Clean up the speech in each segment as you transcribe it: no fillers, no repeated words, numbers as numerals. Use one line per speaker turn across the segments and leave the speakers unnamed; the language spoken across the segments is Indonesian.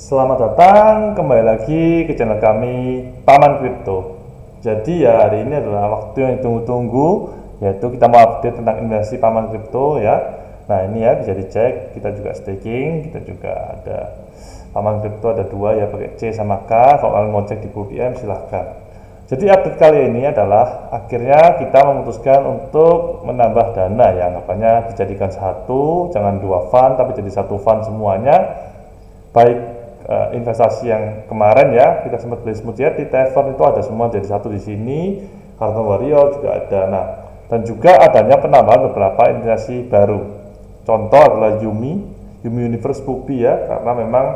Selamat datang kembali lagi ke channel kami Paman Crypto. Jadi ya hari ini adalah waktu yang ditunggu-tunggu, yaitu kita mau update tentang investasi Paman Crypto ya. Nah ini ya bisa dicek, kita juga staking, kita juga ada Paman Crypto ada dua ya, pakai C sama K. Kalau kalian mau cek di BPM silahkan. Jadi update kali ini adalah akhirnya kita memutuskan untuk menambah dana ya, anggapannya dijadikan satu, jangan dua fund tapi jadi satu fund semuanya. Baik investasi yang kemarin ya, kita sempat beli smooth ya di Tavern itu ada semua jadi satu di sini, Kartu Warrior juga ada. Nah, dan juga adanya penambahan beberapa investasi baru. Contoh adalah Yumi Universe Puppy ya, karena memang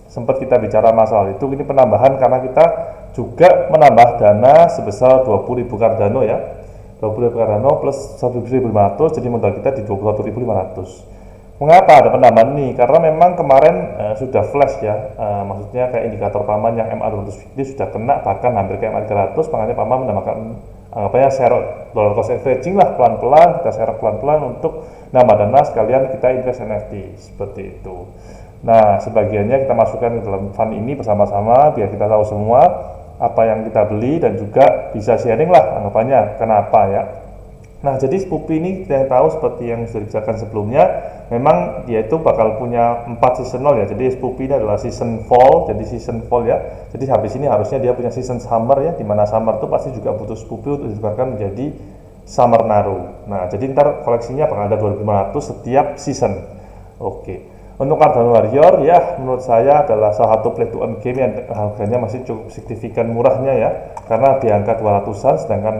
sempat kita bicara masalah itu. Ini penambahan karena kita juga menambah dana sebesar 20.000 Cardano ya, 20.000 Cardano plus 1.500, jadi modal kita di 21.500. Mengapa ada penambahan ini? Karena memang kemarin sudah flash ya, maksudnya kayak indikator paman yang MA250 sudah kena, bahkan hampir ke MA300, makanya paman menambahkan anggapannya share dollar cost averaging lah, pelan-pelan kita share pelan-pelan untuk nambah dana sekalian kita invest NFT seperti itu. Nah sebagiannya kita masukkan ke dalam fund ini bersama-sama biar kita tahu semua apa yang kita beli dan juga bisa sharing lah anggapannya kenapa ya. Nah, jadi Puppy ini kita yang tahu seperti yang sudah dibicarakan sebelumnya, memang dia itu bakal punya 4 seasonal ya. Jadi Puppy ini adalah season fall, jadi season fall ya. Jadi habis ini harusnya dia punya season summer ya, di mana summer itu pasti juga butuh Puppy untuk ditukarkan menjadi summer Naru. Nah, jadi ntar koleksinya bakal ada 2.500 setiap season. Oke. Untuk Cardano Warrior ya, menurut saya adalah salah satu play to earn game yang harganya masih cukup signifikan murahnya ya, karena di angka 200-an, sedangkan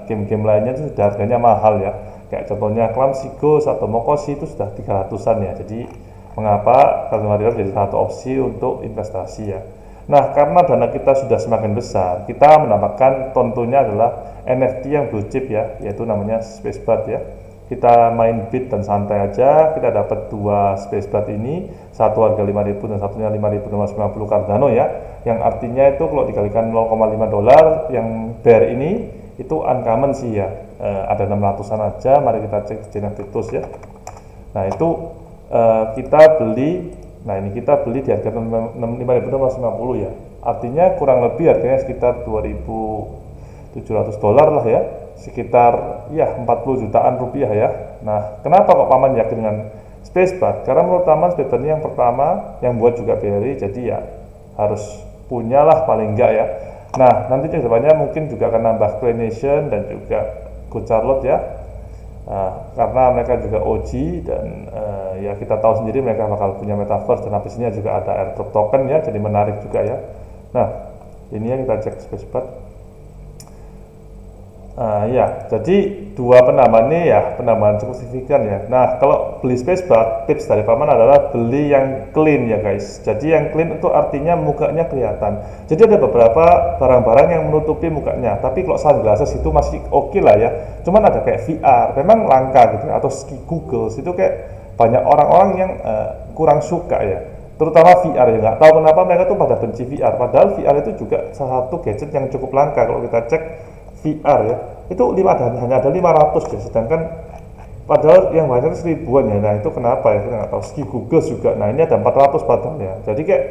game-game lainnya itu sudah harganya mahal ya, kayak contohnya Clumsy Ghost atau Mokoshi itu sudah 300-an ya. Jadi mengapa Cardano Warrior jadi satu opsi untuk investasi ya. Nah karena dana kita sudah semakin besar, kita menambahkan tentunya adalah NFT yang blue chip ya, yaitu namanya Spacebird ya. Kita main bit dan santai aja, kita dapat dua Spacebird ini, satu harga 5.000 dan satunya 5.250 Cardano ya, yang artinya itu kalau dikalikan 0,5 dolar yang bear ini itu uncommon sih ya, ada 600-an aja. Mari kita cek di Geneticus ya. Nah itu kita beli, nah ini kita beli di harga 5.650 ya, artinya kurang lebih harganya sekitar 2.700 dolar lah ya, sekitar ya 40 jutaan rupiah ya. Nah kenapa kok paman yakin dengan Spacebird? Karena menurut paman Spacebird ini yang pertama yang buat juga BRI, jadi ya harus punyalah paling enggak ya. Nah nanti kedepannya mungkin juga akan nambah Clay Nation dan juga Good Charlotte ya, karena mereka juga OG dan ya kita tahu sendiri mereka bakal punya metaverse dan habisnya juga ada airdrop token ya, jadi menarik juga ya. Nah ini yang kita cek Spacebird. Ya, jadi dua penambahan ini ya penambahan cukup signifikan ya. Nah, kalau beli Spacebird, tips dari paman adalah beli yang clean ya guys. Jadi yang clean itu artinya mukanya kelihatan. Jadi ada beberapa barang-barang yang menutupi mukanya. Tapi kalau sunglasses itu masih oke lah ya. Cuman ada kayak VR, memang langka gitu. Atau ski Google itu kayak banyak orang-orang yang kurang suka ya. Terutama VR ya. Nggak tahu kenapa mereka tuh pada benci VR. Padahal VR itu juga salah satu gadget yang cukup langka. Kalau kita cek VR ya, itu hanya ada 500 ya, sedangkan padahal yang banyak itu 1000-an ya. Nah itu kenapa ya, kita nggak tahu. Ski Google juga, nah ini ada 400 padahal ya. Jadi kayak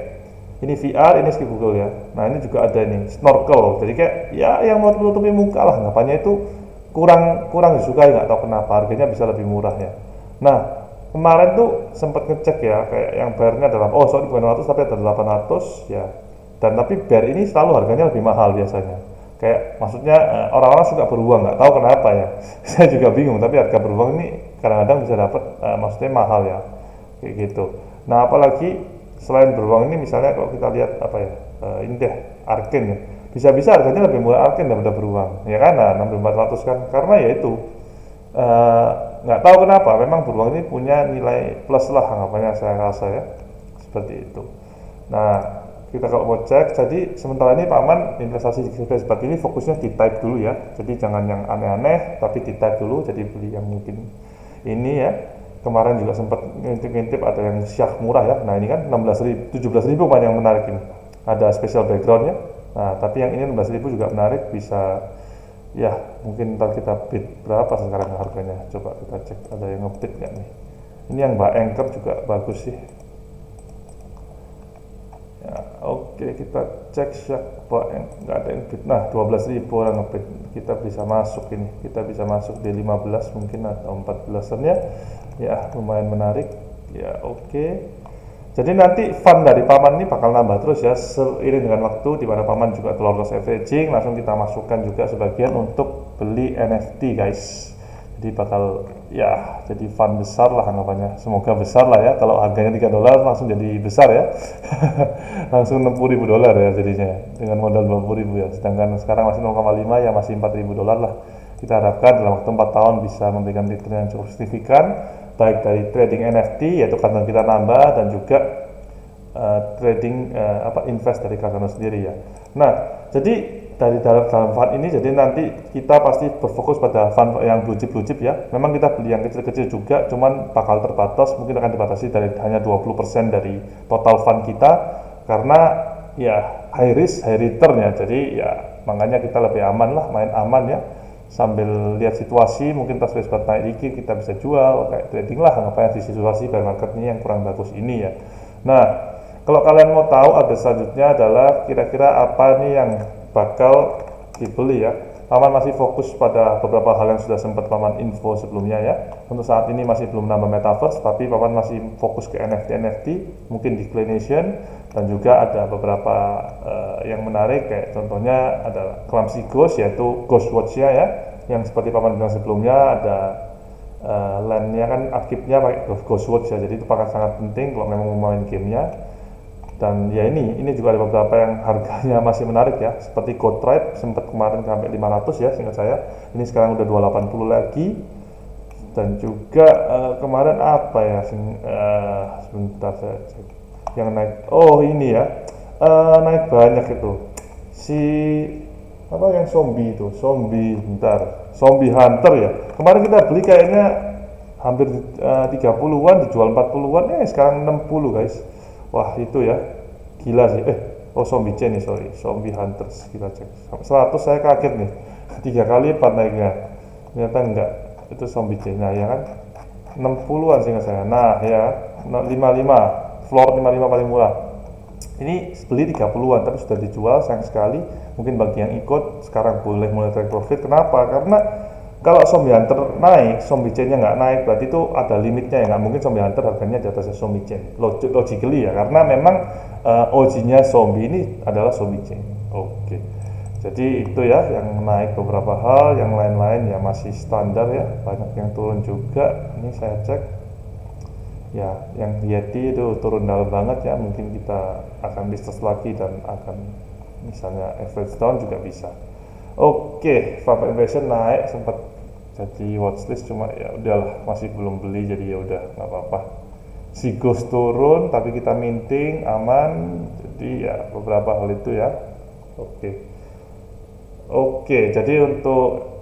ini VR, ini Ski Google ya. Nah ini juga ada ini snorkel, jadi kayak ya yang mau menutupi muka lah, ngapainnya itu kurang disukai, nggak tahu kenapa harganya bisa lebih murah ya. Nah kemarin tuh sempat ngecek ya, kayak yang bearnya adalah sorry bukan 200 tapi ada 800 ya, dan tapi bear ini selalu harganya lebih mahal biasanya. Kayak maksudnya orang-orang suka beruang, nggak tahu kenapa ya. Saya juga bingung, tapi harga beruang ini kadang-kadang bisa dapat maksudnya mahal ya, kayak gitu. Nah apalagi selain beruang ini, misalnya kalau kita lihat apa ya, ini deh Arken ya, bisa-bisa harganya lebih murah Arken daripada beruang ya kan. Nah 6.400 kan, karena ya itu nggak tahu kenapa memang beruang ini punya nilai plus lah anggapannya, saya rasa ya seperti itu. Nah kita kalau mau cek, jadi sementara ini paman investasi di Spacebird ini fokusnya di type dulu ya, jadi jangan yang aneh-aneh tapi di type dulu. Jadi beli yang mungkin ini ya, kemarin juga sempat ngintip-ngintip ada yang syah murah ya. Nah ini kan 16.000, 17.000 kan yang menarik ini, ada special backgroundnya. Nah tapi yang ini 16.000 juga menarik, bisa ya mungkin ntar kita bid berapa sekarang harganya, coba kita cek ada yang nge-bid nggak nih. Ini yang Mbak Anchor juga bagus sih. Ya, oke, kita cek siapa yang nggak ada yang bid. Nah, 12.000 orang ngebid. Kita bisa masuk ini. Kita bisa masuk di 15 mungkin atau 14-an ya. Ya, lumayan menarik. Ya, oke. Jadi nanti fund dari paman ini bakal nambah terus ya seiring dengan waktu, di mana paman juga telur loss averaging, langsung kita masukkan juga sebagian untuk beli NFT guys. Jadi bakal ya jadi fund besar lah anggapannya, semoga besar lah ya. Kalau harganya $3 langsung jadi besar ya. Langsung $60.000 ya jadinya dengan modal 20.000 ya, sedangkan sekarang masih 0,5 ya, masih $4.000 lah. Kita harapkan dalam waktu 4 tahun bisa memberikan return yang cukup signifikan, baik dari trading NFT yaitu kantong kita nambah, dan juga trading invest dari Cardano sendiri ya. Nah, jadi dari dalam fund ini, jadi nanti kita pasti berfokus pada fund yang blue chip ya. Memang kita beli yang kecil-kecil juga, cuman bakal terbatas, mungkin akan dibatasi dari hanya 20% dari total fund kita, karena ya high risk high return ya. Jadi ya makanya kita lebih aman lah, main aman ya, sambil lihat situasi. Mungkin pas buat naik dikit kita bisa jual, kayak trading lah, ngapain di situasi bear market ini yang kurang bagus ini ya. Nah, kalau kalian mau tahu update selanjutnya adalah kira-kira apa nih yang bakal dibeli ya. Paman masih fokus pada beberapa hal yang sudah sempat paman info sebelumnya ya. Untuk saat ini masih belum nambah metaverse, tapi paman masih fokus ke NFT, mungkin Declination, dan juga ada beberapa yang menarik, kayak contohnya ada Clumsy Ghost, yaitu Ghost Watch-nya ya, yang seperti paman bilang sebelumnya, ada LAN-nya kan upkeep-nya pakai Ghost Watch ya, jadi itu sangat penting kalau memang mau main gamenya. Dan ya ini juga ada beberapa yang harganya masih menarik ya, seperti Gotribe sempat kemarin sampai 500 ya seingat saya, ini sekarang udah 280 lagi. Dan juga kemarin apa ya, sebentar saya cek yang naik, oh ini ya, naik banyak itu si apa yang zombie itu, zombie hunter ya, kemarin kita beli kayaknya hampir 30-an, dijual 40-an, sekarang 60 guys. Wah itu ya, gila sih. Zombie chain nih, sorry, zombie hunters, kita cek 100, saya kaget nih, 3 kali 4 naiknya, ternyata enggak, itu zombie chain. Nah ya kan, 60-an sih saya. Nah ya, 55 floor, 55 paling murah. Ini beli 30-an tapi sudah dijual, sayang sekali. Mungkin bagi yang ikut sekarang boleh mulai take profit. Kenapa? Karena kalau zombie hunter naik, zombie chainnya nggak naik, berarti itu ada limitnya ya. Nggak mungkin zombie hunter harganya di atasnya zombie chain, logically ya, karena memang OG-nya zombie ini adalah zombie chain. Oke. Jadi itu ya yang naik beberapa hal, yang lain-lain ya masih standar ya, banyak yang turun juga. Ini saya cek ya, yang Yeti itu turun dalam banget ya, mungkin kita akan bisnis lagi dan akan misalnya average down juga bisa. Oke, Vape Invasion naik sempat jadi watchlist, cuma ya udahlah, masih belum beli, jadi ya udah nggak apa-apa. Si Ghost turun tapi kita minting aman, jadi ya beberapa hal itu ya. Oke, jadi untuk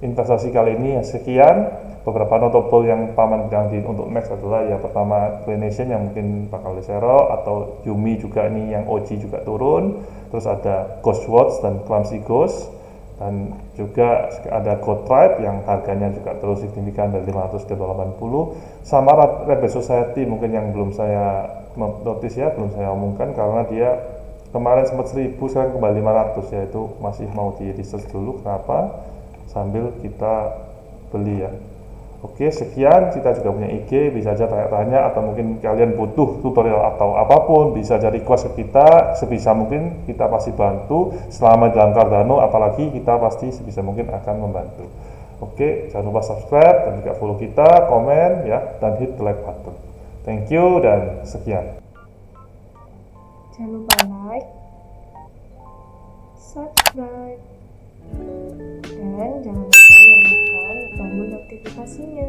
investasi kali ini ya sekian. Beberapa notable yang paman bilang untuk next adalah ya pertama Declination yang mungkin bakal diserok, atau Yumi juga ini yang OG juga turun. Terus ada Ghost Watch dan Clumsy Ghost, dan juga ada Gotribe yang harganya juga terus signifikan dari 500 ke 280, sama Rebel Society mungkin yang belum saya notice ya, belum saya omongkan karena dia kemarin sempat 1000, sekarang kembali 500 ya, itu masih mau di research dulu kenapa, sambil kita beli ya. Oke, sekian. Kita juga punya IG, bisa aja tanya-tanya, atau mungkin kalian butuh tutorial atau apapun, bisa aja request ke kita, sebisa mungkin kita pasti bantu. Selama dalam Cardano, apalagi kita pasti sebisa mungkin akan membantu. Oke, jangan lupa subscribe dan juga follow kita, komen ya, dan hit the like button. Thank you dan sekian.
Jangan lupa like, subscribe, dan jangan lupa nyalakan tombol notifikasinya.